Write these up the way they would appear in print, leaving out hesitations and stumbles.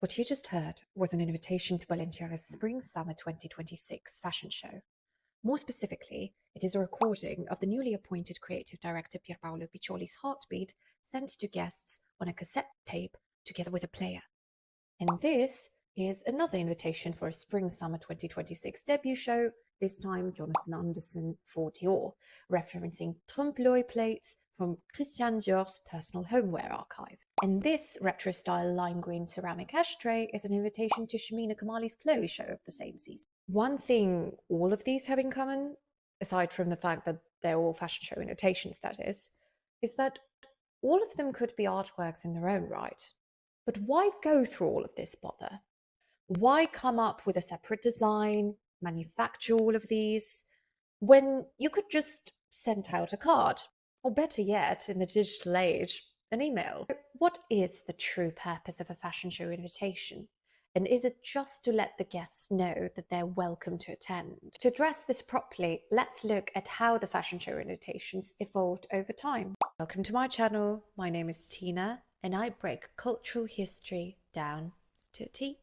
What you just heard was an invitation to Balenciaga's Spring-Summer 2026 fashion show. More specifically, it is a recording of the newly appointed creative director Pierpaolo Piccioli's heartbeat sent to guests on a cassette tape together with a player. And this is another invitation for a Spring-Summer 2026 debut show, this time Jonathan Anderson for Dior, referencing trompe-l'oeil plates from Christian Dior's personal homeware archive. And this retro-style lime green ceramic ashtray is an invitation to Shamina Kamali's Chloe show of the same season. One thing all of these have in common, aside from the fact that they're all fashion show invitations, that is that all of them could be artworks in their own right. But why go through all of this bother? Why come up with a separate design, manufacture all of these, when you could just send out a card? Or better yet, in the digital age, an email. What is the true purpose of a fashion show invitation? And is it just to let the guests know that they're welcome to attend? To address this properly, let's look at how the fashion show invitations evolved over time. Welcome to my channel. My name is Tina, and I break cultural history down to a T.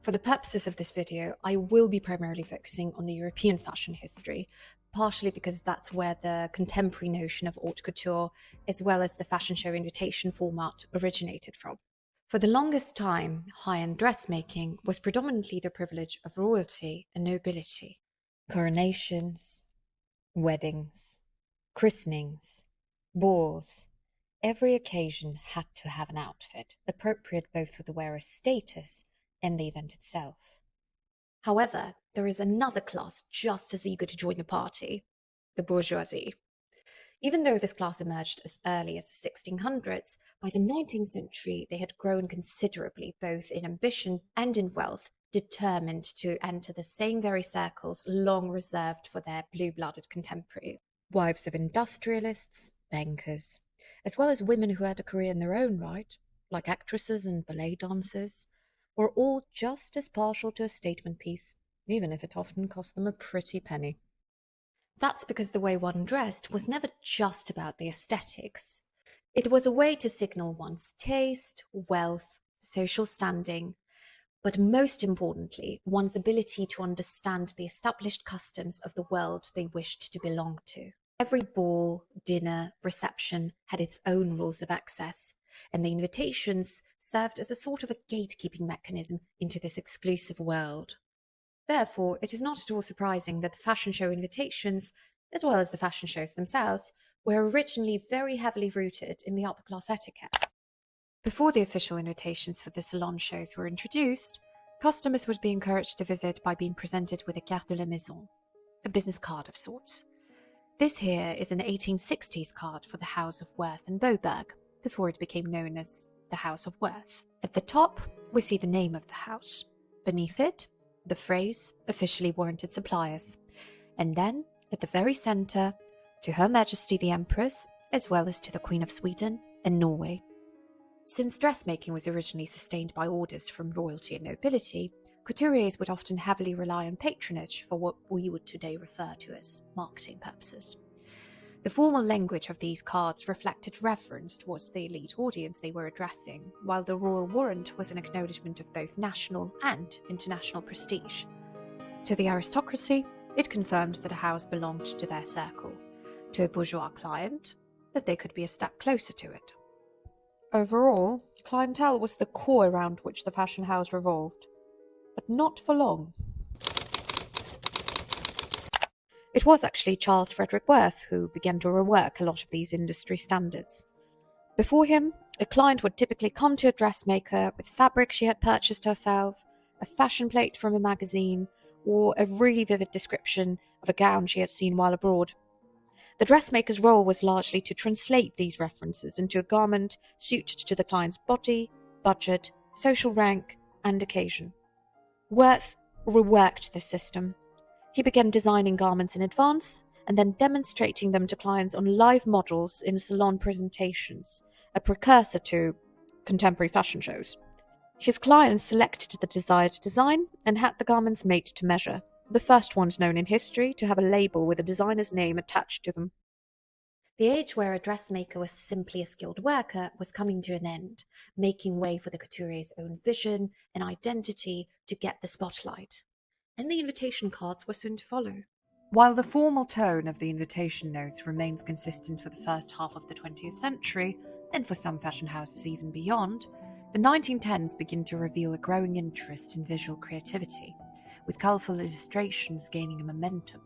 For the purposes of this video, I will be primarily focusing on the European fashion history, partially because that's where the contemporary notion of haute couture, as well as the fashion show invitation format, originated from. For the longest time, high-end dressmaking was predominantly the privilege of royalty and nobility. Coronations, weddings, christenings, balls, every occasion had to have an outfit, appropriate both for the wearer's status and the event itself. However, there is another class just as eager to join the party, the bourgeoisie. Even though this class emerged as early as the 1600s, by the 19th century they had grown considerably both in ambition and in wealth, determined to enter the same very circles long reserved for their blue-blooded contemporaries. Wives of industrialists, bankers, as well as women who had a career in their own right, like actresses and ballet dancers, were all just as partial to a statement piece, even if it often cost them a pretty penny. That's because the way one dressed was never just about the aesthetics. It was a way to signal one's taste, wealth, social standing, but most importantly, one's ability to understand the established customs of the world they wished to belong to. Every ball, dinner, reception had its own rules of access, and the invitations served as a sort of a gatekeeping mechanism into this exclusive world. Therefore, it is not at all surprising that the fashion show invitations, as well as the fashion shows themselves, were originally very heavily rooted in the upper-class etiquette. Before the official invitations for the salon shows were introduced, customers would be encouraged to visit by being presented with a carte de la maison, a business card of sorts. This here is an 1860s card for the House of Worth and Bobergh, before it became known as the House of Worth. At the top, we see the name of the house. Beneath it, the phrase, officially warranted suppliers. And then, at the very centre, to Her Majesty the Empress, as well as to the Queen of Sweden and Norway. Since dressmaking was originally sustained by orders from royalty and nobility, couturiers would often heavily rely on patronage for what we would today refer to as marketing purposes. The formal language of these cards reflected reverence towards the elite audience they were addressing, while the royal warrant was an acknowledgement of both national and international prestige. To the aristocracy, it confirmed that a house belonged to their circle. To a bourgeois client, that they could be a step closer to it. Overall, clientele was the core around which the fashion house revolved, but not for long. It was actually Charles Frederick Worth who began to rework a lot of these industry standards. Before him, a client would typically come to a dressmaker with fabric she had purchased herself, a fashion plate from a magazine, or a really vivid description of a gown she had seen while abroad. The dressmaker's role was largely to translate these references into a garment suited to the client's body, budget, social rank, and occasion. Worth reworked this system. He began designing garments in advance and then demonstrating them to clients on live models in salon presentations, a precursor to contemporary fashion shows. His clients selected the desired design and had the garments made to measure, the first ones known in history to have a label with a designer's name attached to them. The age where a dressmaker was simply a skilled worker was coming to an end, making way for the couture's own vision and identity to get the spotlight. And the invitation cards were soon to follow. While the formal tone of the invitation notes remains consistent for the first half of the 20th century, and for some fashion houses even beyond, the 1910s begin to reveal a growing interest in visual creativity, with colourful illustrations gaining a momentum.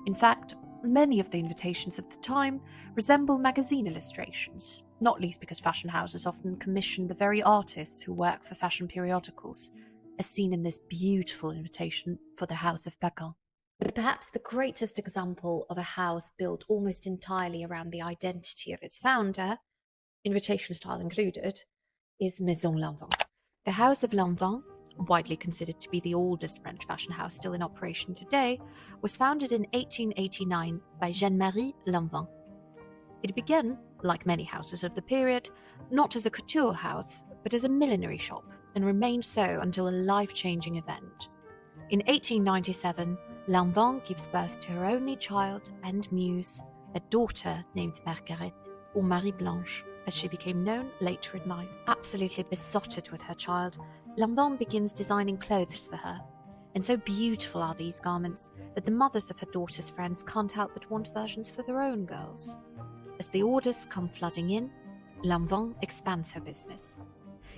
In fact, many of the invitations of the time resemble magazine illustrations, not least because fashion houses often commission the very artists who work for fashion periodicals, as seen in this beautiful invitation for the House of Paquin. But perhaps the greatest example of a house built almost entirely around the identity of its founder, invitation style included, is Maison Lanvin. The House of Lanvin, widely considered to be the oldest French fashion house still in operation today, was founded in 1889 by Jean-Marie Lanvin. It began, like many houses of the period, not as a couture house, but as a millinery shop, and remained so until a life-changing event. In 1897, Lanvin gives birth to her only child and muse, a daughter named Marguerite, or Marie Blanche, as she became known later in life. Absolutely besotted with her child, Lanvin begins designing clothes for her, and so beautiful are these garments that the mothers of her daughter's friends can't help but want versions for their own girls. As the orders come flooding in, Lanvin expands her business.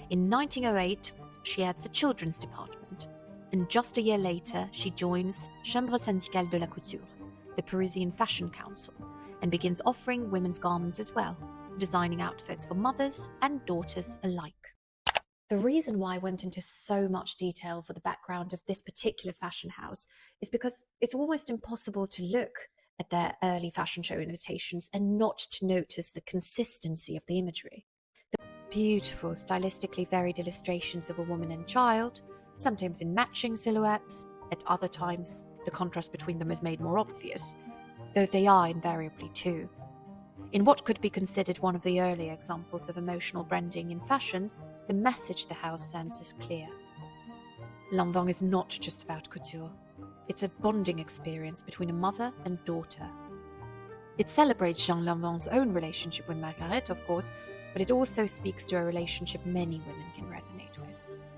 In 1908, she adds a children's department, and just a year later she joins Chambre syndicale de la couture, the Parisian fashion council, and begins offering women's garments as well, designing outfits for mothers and daughters alike. The reason why I went into so much detail for the background of this particular fashion house is because it's almost impossible to look at their early fashion show invitations and not to notice the consistency of the imagery. The beautiful, stylistically varied illustrations of a woman and child, sometimes in matching silhouettes, at other times the contrast between them is made more obvious, though they are invariably too. In what could be considered one of the early examples of emotional branding in fashion, the message the house sends is clear. Lanvin is not just about couture. It's a bonding experience between a mother and daughter. It celebrates Jean Lanvin's own relationship with Marguerite, of course, but it also speaks to a relationship many women can resonate with.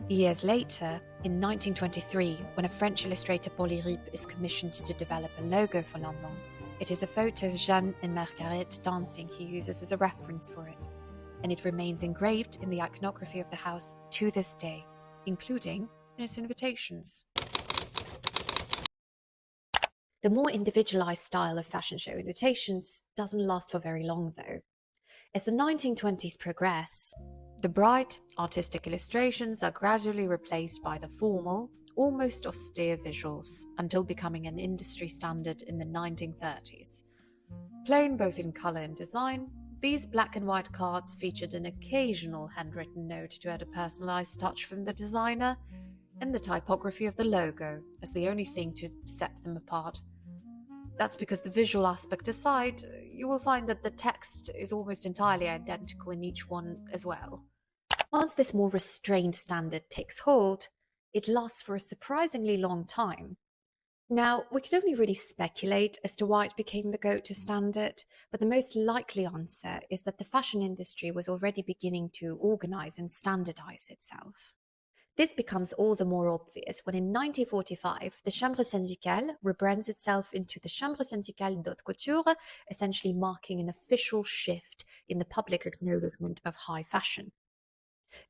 Years later, in 1923, when a French illustrator Paul Iripe is commissioned to develop a logo for Lanvin, it is a photo of Jeanne and Marguerite dancing he uses as a reference for it, and it remains engraved in the iconography of the house to this day, including in its invitations. The more individualized style of fashion show invitations doesn't last for very long, though. As the 1920s progress, the bright, artistic illustrations are gradually replaced by the formal, almost austere visuals, until becoming an industry standard in the 1930s. Plain both in color and design, these black and white cards featured an occasional handwritten note to add a personalized touch from the designer, and the typography of the logo as the only thing to set them apart. That's because, the visual aspect aside, you will find that the text is almost entirely identical in each one as well. Once this more restrained standard takes hold, it lasts for a surprisingly long time. Now, we can only really speculate as to why it became the go-to standard, but the most likely answer is that the fashion industry was already beginning to organize and standardize itself. This becomes all the more obvious when in 1945 the Chambre syndicale rebrands itself into the Chambre syndicale d'Haute Couture, essentially marking an official shift in the public acknowledgement of high fashion.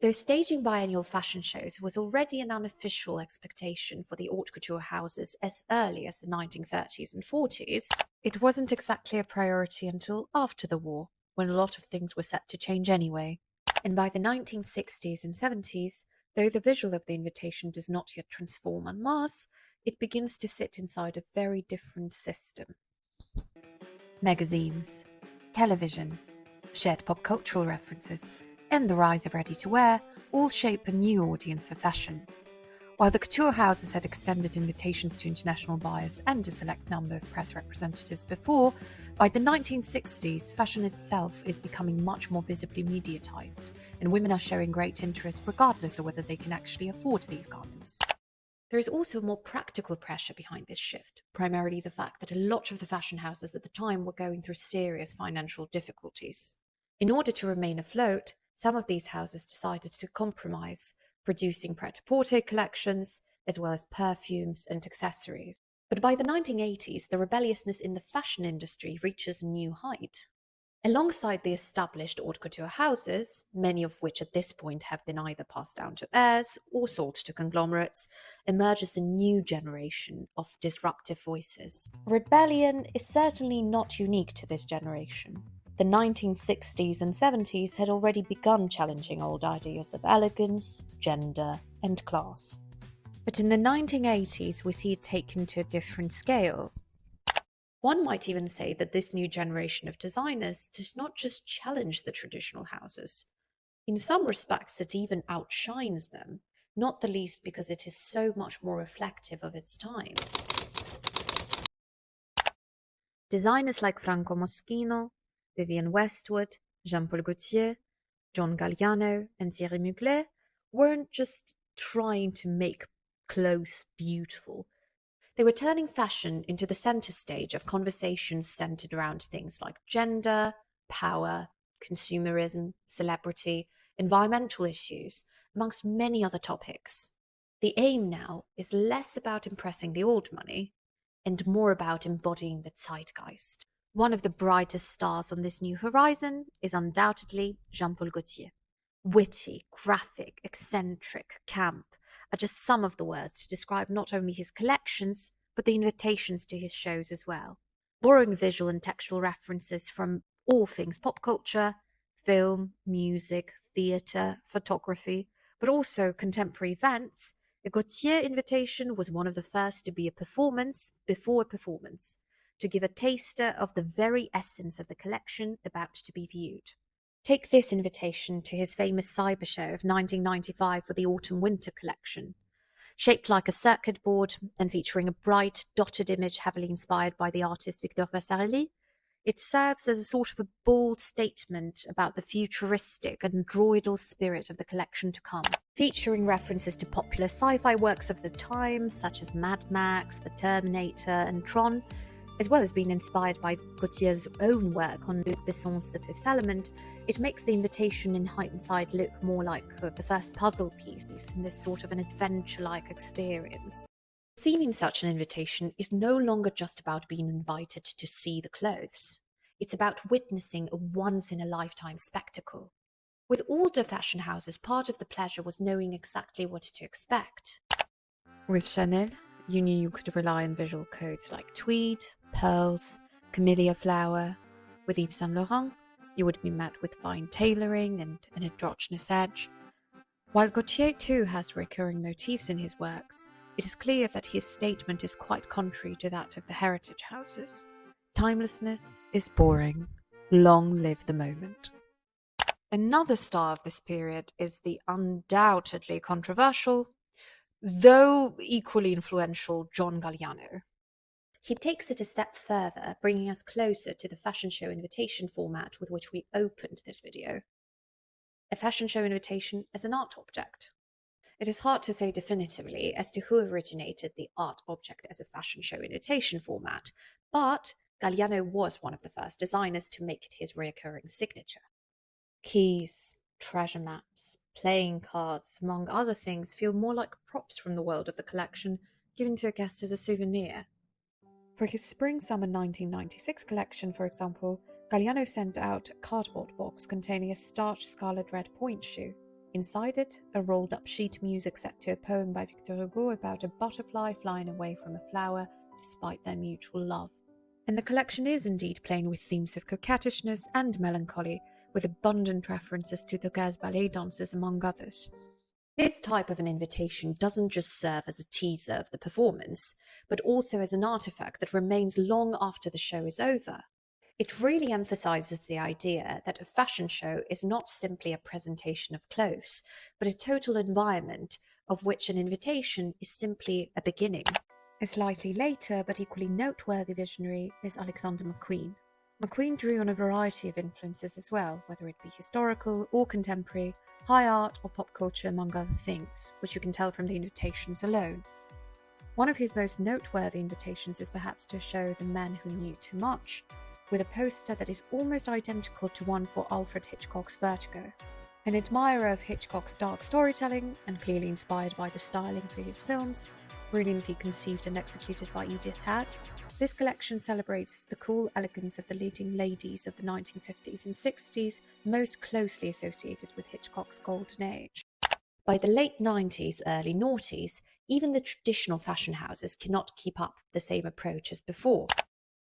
Though staging biennial fashion shows was already an unofficial expectation for the haute couture houses as early as the 1930s and 40s, it wasn't exactly a priority until after the war, when a lot of things were set to change anyway. And by the 1960s and 70s, though the visual of the invitation does not yet transform en masse, it begins to sit inside a very different system. Magazines, television, shared pop cultural references, and the rise of ready-to-wear all shape a new audience for fashion. While the couture houses had extended invitations to international buyers and a select number of press representatives before, by the 1960s, fashion itself is becoming much more visibly mediatized, and women are showing great interest regardless of whether they can actually afford these garments. There is also a more practical pressure behind this shift, primarily the fact that a lot of the fashion houses at the time were going through serious financial difficulties. In order to remain afloat, some of these houses decided to compromise, producing pret-a-porter collections, as well as perfumes and accessories. But by the 1980s, the rebelliousness in the fashion industry reaches a new height. Alongside the established haute couture houses, many of which at this point have been either passed down to heirs or sold to conglomerates, emerges a new generation of disruptive voices. Rebellion is certainly not unique to this generation. The 1960s and 70s had already begun challenging old ideas of elegance, gender, and class. But in the 1980s, we see it taken to a different scale. One might even say that this new generation of designers does not just challenge the traditional houses. In some respects, it even outshines them, not the least because it is so much more reflective of its time. Designers like Franco Moschino, Vivienne Westwood, Jean-Paul Gaultier, John Galliano, and Thierry Mugler weren't just trying to make clothes beautiful. They were turning fashion into the center stage of conversations centered around things like gender, power, consumerism, celebrity, environmental issues, amongst many other topics. The aim now is less about impressing the old money and more about embodying the zeitgeist. One of the brightest stars on this new horizon is undoubtedly Jean-Paul Gaultier. Witty, graphic, eccentric, camp are just some of the words to describe not only his collections, but the invitations to his shows as well. Borrowing visual and textual references from all things pop culture, film, music, theatre, photography, but also contemporary events, the Gaultier invitation was one of the first to be a performance before a performance, to give a taster of the very essence of the collection about to be viewed. Take this invitation to his famous cyber show of 1995 for the autumn-winter collection. Shaped like a circuit board and featuring a bright, dotted image heavily inspired by the artist Victor Vasarely, it serves as a sort of a bold statement about the futuristic and droidal spirit of the collection to come. Featuring references to popular sci-fi works of the time, such as Mad Max, The Terminator, and Tron, as well as being inspired by Gaultier's own work on Luc Besson's The Fifth Element, it makes the invitation in hindsight look more like the first puzzle piece in this sort of an adventure-like experience. Receiving such an invitation is no longer just about being invited to see the clothes. It's about witnessing a once-in-a-lifetime spectacle. With older fashion houses, part of the pleasure was knowing exactly what to expect. With Chanel, you knew you could rely on visual codes like tweed, pearls, camellia flower. With Yves Saint Laurent, you would be met with fine tailoring and an androgynous edge. While Gaultier too has recurring motifs in his works, it is clear that his statement is quite contrary to that of the heritage houses. Timelessness is boring. Long live the moment. Another star of this period is the undoubtedly controversial, though equally influential, John Galliano. He takes it a step further, bringing us closer to the fashion show invitation format with which we opened this video. A fashion show invitation as an art object. It is hard to say definitively as to who originated the art object as a fashion show invitation format, but Galliano was one of the first designers to make it his recurring signature. Keys, treasure maps, playing cards, among other things, feel more like props from the world of the collection, given to a guest as a souvenir. For his spring-summer 1996 collection, for example, Galliano sent out a cardboard box containing a starched scarlet red point shoe. Inside it, a rolled-up sheet music set to a poem by Victor Hugo about a butterfly flying away from a flower despite their mutual love. And the collection is indeed playing with themes of coquettishness and melancholy, with abundant references to the Gaz ballet dancers, among others. This type of an invitation doesn't just serve as a teaser of the performance, but also as an artifact that remains long after the show is over. It really emphasizes the idea that a fashion show is not simply a presentation of clothes, but a total environment of which an invitation is simply a beginning. A slightly later but equally noteworthy visionary is Alexander McQueen. McQueen drew on a variety of influences as well, whether it be historical or contemporary, high art or pop culture among other things, which you can tell from the invitations alone. One of his most noteworthy invitations is perhaps to show The Man Who Knew Too Much, with a poster that is almost identical to one for Alfred Hitchcock's Vertigo. An admirer of Hitchcock's dark storytelling, and clearly inspired by the styling for his films, brilliantly conceived and executed by Edith Had, this collection celebrates the cool elegance of the leading ladies of the 1950s and 60s, most closely associated with Hitchcock's golden age. By the late 90s, early noughties, even the traditional fashion houses cannot keep up the same approach as before.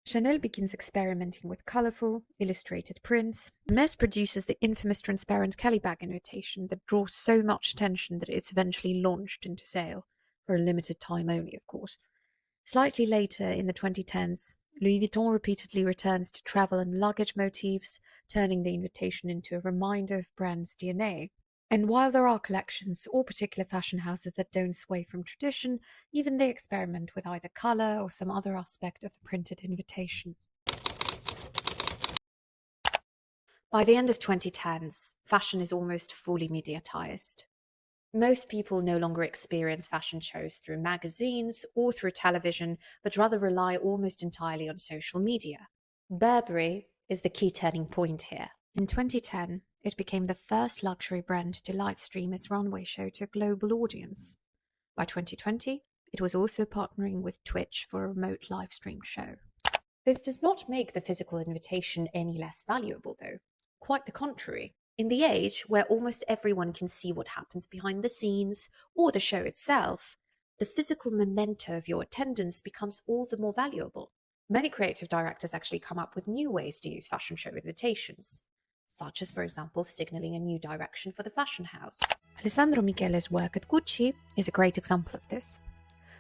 Chanel begins experimenting with colourful, illustrated prints. Hermès produces the infamous transparent Kelly bag invitation that draws so much attention that it's eventually launched into sale, for a limited time only, of course. Slightly later, in the 2010s, Louis Vuitton repeatedly returns to travel and luggage motifs, turning the invitation into a reminder of brand's DNA. And while there are collections or particular fashion houses that don't sway from tradition, even they experiment with either colour or some other aspect of the printed invitation. By the end of 2010s, fashion is almost fully mediatized. Most people no longer experience fashion shows through magazines or through television, but rather rely almost entirely on social media. Burberry is the key turning point here. In 2010, it became the first luxury brand to live stream its runway show to a global audience. By 2020, it was also partnering with Twitch for a remote live stream show. This does not make the physical invitation any less valuable, though. Quite the contrary. In the age where almost everyone can see what happens behind the scenes or the show itself, the physical memento of your attendance becomes all the more valuable. Many creative directors actually come up with new ways to use fashion show invitations, such as, for example, signaling a new direction for the fashion house. Alessandro Michele's work at Gucci is a great example of this.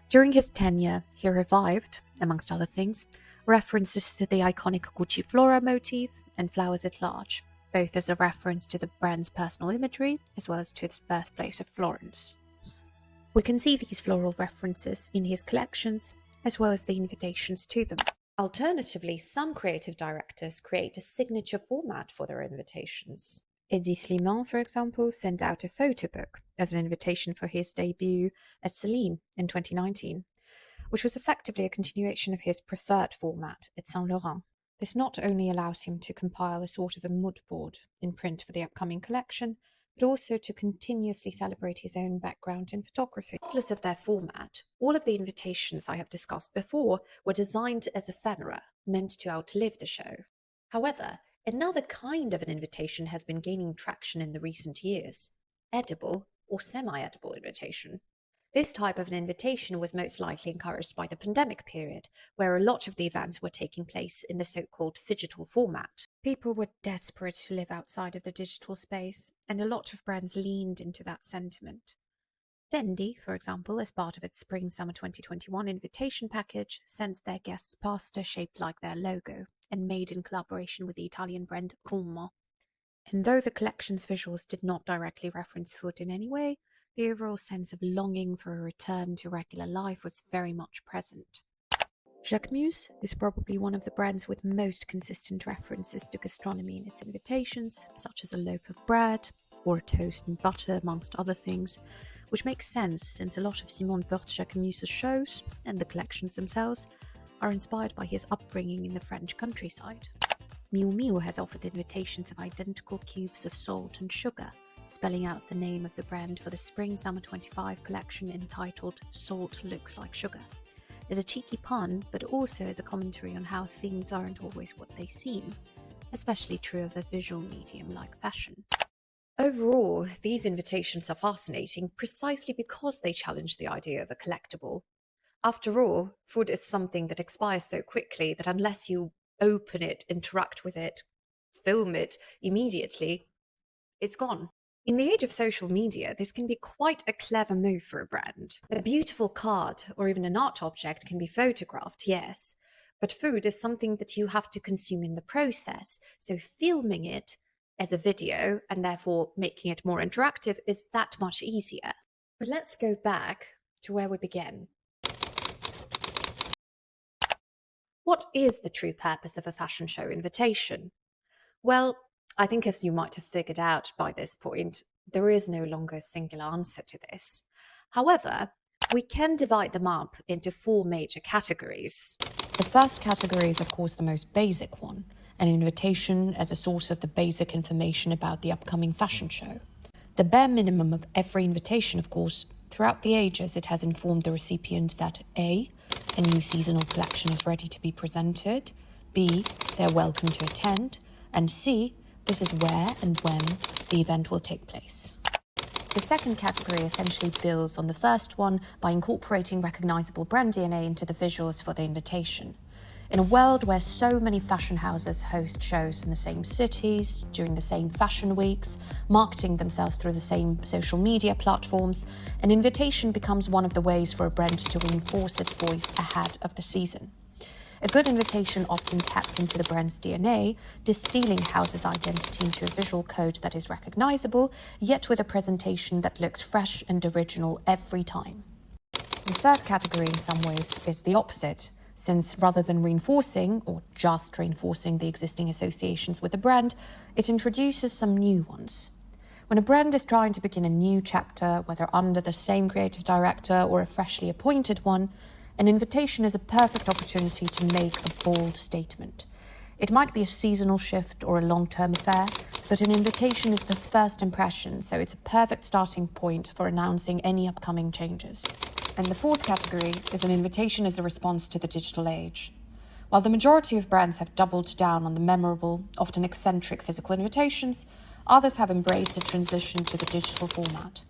During his tenure, he revived, amongst other things, references to the iconic Gucci flora motif and flowers at large, both as a reference to the brand's personal imagery as well as to its birthplace of Florence. We can see these floral references in his collections as well as the invitations to them. Alternatively, some creative directors create a signature format for their invitations. Hedi Slimane, for example, sent out a photo book as an invitation for his debut at Celine in 2019, which was effectively a continuation of his preferred format at Saint Laurent. This not only allows him to compile a sort of a mood board in print for the upcoming collection, but also to continuously celebrate his own background in photography. Regardless of their format, all of the invitations I have discussed before were designed as ephemera, meant to outlive the show. However, another kind of an invitation has been gaining traction in the recent years: edible or semi-edible invitation. This type of an invitation was most likely encouraged by the pandemic period, where a lot of the events were taking place in the so-called phygital format. People were desperate to live outside of the digital space, and a lot of brands leaned into that sentiment. Fendi, for example, as part of its Spring-Summer 2021 invitation package, sends their guests pasta shaped like their logo, and made in collaboration with the Italian brand Roma. And though the collection's visuals did not directly reference food in any way, the overall sense of longing for a return to regular life was very much present. Jacquemus is probably one of the brands with most consistent references to gastronomy in its invitations, such as a loaf of bread or a toast and butter, amongst other things, which makes sense since a lot of Simon Porte Jacquemus' shows, and the collections themselves, are inspired by his upbringing in the French countryside. Miu Miu has offered invitations of identical cubes of salt and sugar, spelling out the name of the brand for the Spring-Summer 25 collection entitled Salt Looks Like Sugar, as a cheeky pun, but also as a commentary on how things aren't always what they seem, especially true of a visual medium like fashion. Overall, these invitations are fascinating precisely because they challenge the idea of a collectible. After all, food is something that expires so quickly that unless you open it, interact with it, film it immediately, it's gone. In the age of social media, this can be quite a clever move for a brand. A beautiful card or even an art object can be photographed, yes, but food is something that you have to consume in the process, so filming it as a video and therefore making it more interactive is that much easier. But let's go back to where we began. What is the true purpose of a fashion show invitation? Well, I think as you might have figured out by this point, there is no longer a singular answer to this. However, we can divide them up into four major categories. The first category is, of course, the most basic one, an invitation as a source of the basic information about the upcoming fashion show. The bare minimum of every invitation, of course, throughout the ages, it has informed the recipient that A, a new seasonal collection is ready to be presented, B, they're welcome to attend, and C, this is where and when the event will take place. The second category essentially builds on the first one by incorporating recognizable brand DNA into the visuals for the invitation. In a world where so many fashion houses host shows in the same cities, during the same fashion weeks, marketing themselves through the same social media platforms, an invitation becomes one of the ways for a brand to reinforce its voice ahead of the season. A good invitation often taps into the brand's DNA, distilling a house's identity into a visual code that is recognizable, yet with a presentation that looks fresh and original every time. The third category in some ways is the opposite, since rather than reinforcing, or just reinforcing the existing associations with the brand, it introduces some new ones. When a brand is trying to begin a new chapter, whether under the same creative director or a freshly appointed one, an invitation is a perfect opportunity to make a bold statement. It might be a seasonal shift or a long-term affair, but an invitation is the first impression, so it's a perfect starting point for announcing any upcoming changes. And the fourth category is an invitation as a response to the digital age. While the majority of brands have doubled down on the memorable, often eccentric physical invitations, others have embraced a transition to the digital format.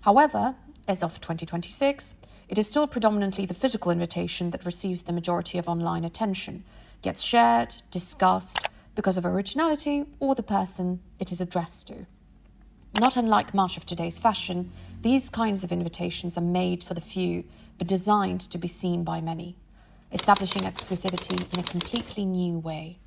However, as of 2026, it is still predominantly the physical invitation that receives the majority of online attention, gets shared, discussed, because of originality or the person it is addressed to. Not unlike much of today's fashion, these kinds of invitations are made for the few, but designed to be seen by many, establishing exclusivity in a completely new way.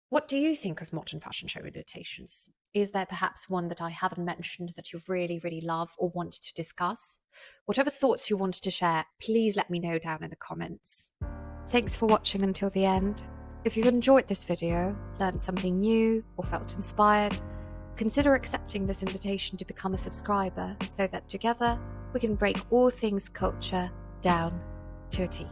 What do you think of modern fashion show invitations? Is there perhaps one that I haven't mentioned that you really, really love or want to discuss? Whatever thoughts you want to share, please let me know down in the comments. Thanks for watching until the end. If you've enjoyed this video, learned something new, or felt inspired, consider accepting this invitation to become a subscriber so that together we can break all things culture down to a T.